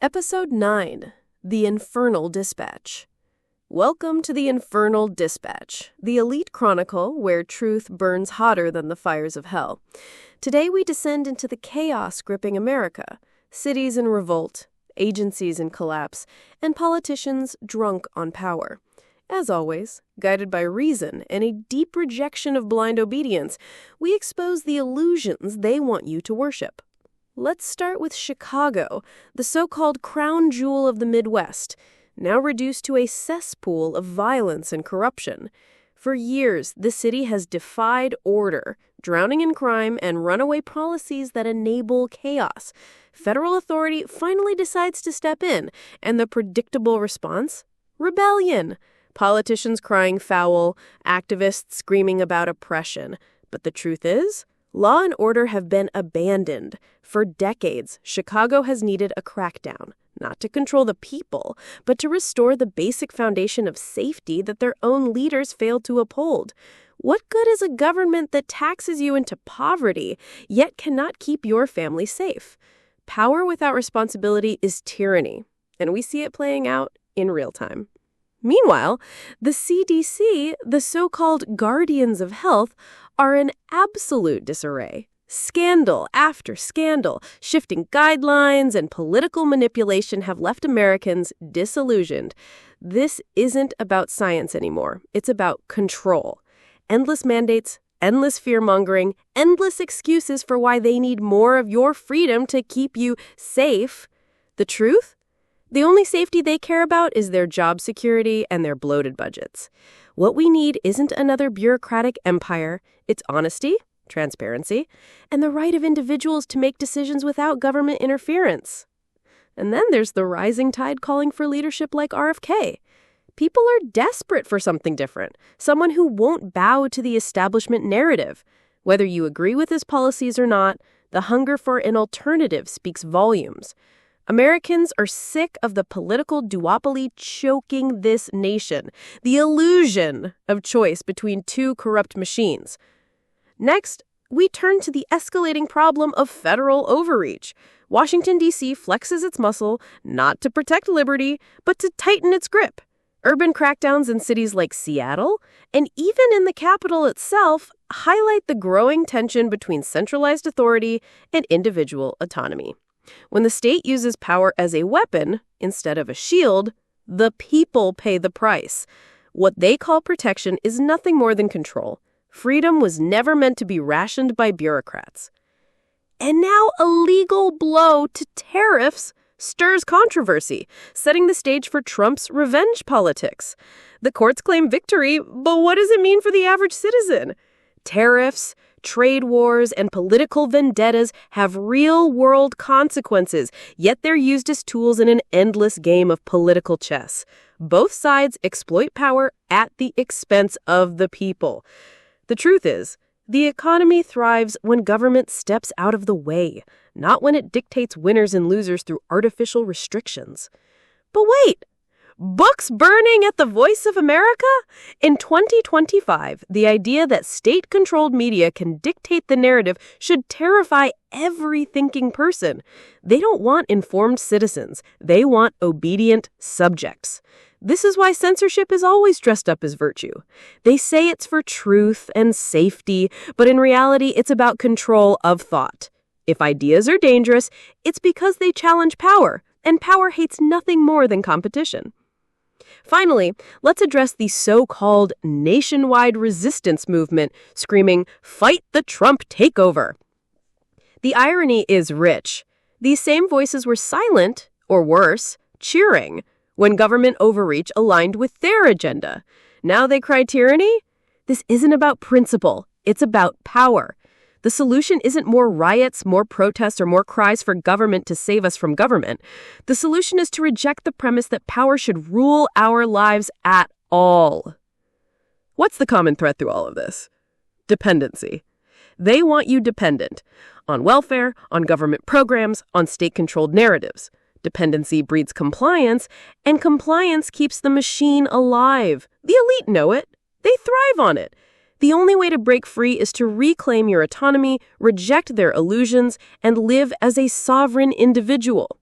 Episode 9, The Infernal Dispatch. Welcome to the Infernal Dispatch, the elite chronicle where truth burns hotter than the fires of hell. Today we descend into the chaos gripping America, cities in revolt, agencies in collapse, and politicians drunk on power. As always, guided by reason and a deep rejection of blind obedience, we expose the illusions they want you to worship. Let's start with Chicago, the so-called crown jewel of the Midwest, now reduced to a cesspool of violence and corruption. For years, the city has defied order, drowning in crime and runaway policies that enable chaos. Federal authority finally decides to step in, and the predictable response? Rebellion. Politicians crying foul, activists screaming about oppression. But the truth is, law and order have been abandoned. For decades, Chicago has needed a crackdown, not to control the people, but to restore the basic foundation of safety that their own leaders failed to uphold. What good is a government that taxes you into poverty, yet cannot keep your family safe? Power without responsibility is tyranny, and we see it playing out in real time. Meanwhile, the CDC, the so-called guardians of health, are in absolute disarray. Scandal after scandal, shifting guidelines, and political manipulation have left Americans disillusioned. This isn't about science anymore. It's about control. Endless mandates, endless fear-mongering, endless excuses for why they need more of your freedom to keep you safe. The truth? The only safety they care about is their job security and their bloated budgets. What we need isn't another bureaucratic empire. It's honesty, transparency, and the right of individuals to make decisions without government interference. And then there's the rising tide calling for leadership like RFK. People are desperate for something different, someone who won't bow to the establishment narrative. Whether you agree with his policies or not, the hunger for an alternative speaks volumes. Americans are sick of the political duopoly choking this nation, the illusion of choice between two corrupt machines. Next, we turn to the escalating problem of federal overreach. Washington, D.C. flexes its muscle not to protect liberty, but to tighten its grip. Urban crackdowns in cities like Seattle, and even in the capital itself, highlight the growing tension between centralized authority and individual autonomy. When the state uses power as a weapon instead of a shield, the people pay the price. What they call protection is nothing more than control. Freedom was never meant to be rationed by bureaucrats. And now a legal blow to tariffs stirs controversy, setting the stage for Trump's revenge politics. The courts claim victory, but what does it mean for the average citizen? Tariffs, trade wars, and political vendettas have real-world consequences, yet they're used as tools in an endless game of political chess. Both sides exploit power at the expense of the people. The truth is, the economy thrives when government steps out of the way, not when it dictates winners and losers through artificial restrictions. But wait! Books burning at the voice of America? In 2025, the idea that state-controlled media can dictate the narrative should terrify every thinking person. They don't want informed citizens. They want obedient subjects. This is why censorship is always dressed up as virtue. They say it's for truth and safety, but in reality, it's about control of thought. If ideas are dangerous, it's because they challenge power, and power hates nothing more than competition. Finally, let's address the so-called nationwide resistance movement, screaming, "Fight the Trump takeover!" The irony is rich. These same voices were silent, or worse, cheering, when government overreach aligned with their agenda. Now they cry tyranny? This isn't about principle. It's about power. The solution isn't more riots, more protests, or more cries for government to save us from government. The solution is to reject the premise that power should rule our lives at all. What's the common thread through all of this? Dependency. They want you dependent on welfare, on government programs, on state-controlled narratives. Dependency breeds compliance, and compliance keeps the machine alive. The elite know it. They thrive on it. The only way to break free is to reclaim your autonomy, reject their illusions, and live as a sovereign individual.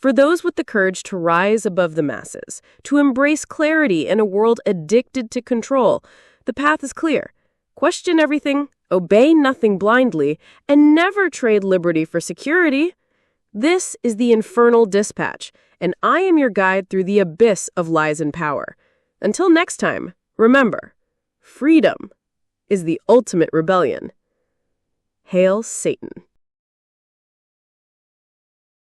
For those with the courage to rise above the masses, to embrace clarity in a world addicted to control, the path is clear. Question everything, obey nothing blindly, and never trade liberty for security. This is the Infernal Dispatch, and I am your guide through the abyss of lies and power. Until next time, remember, freedom is the ultimate rebellion. Hail Satan.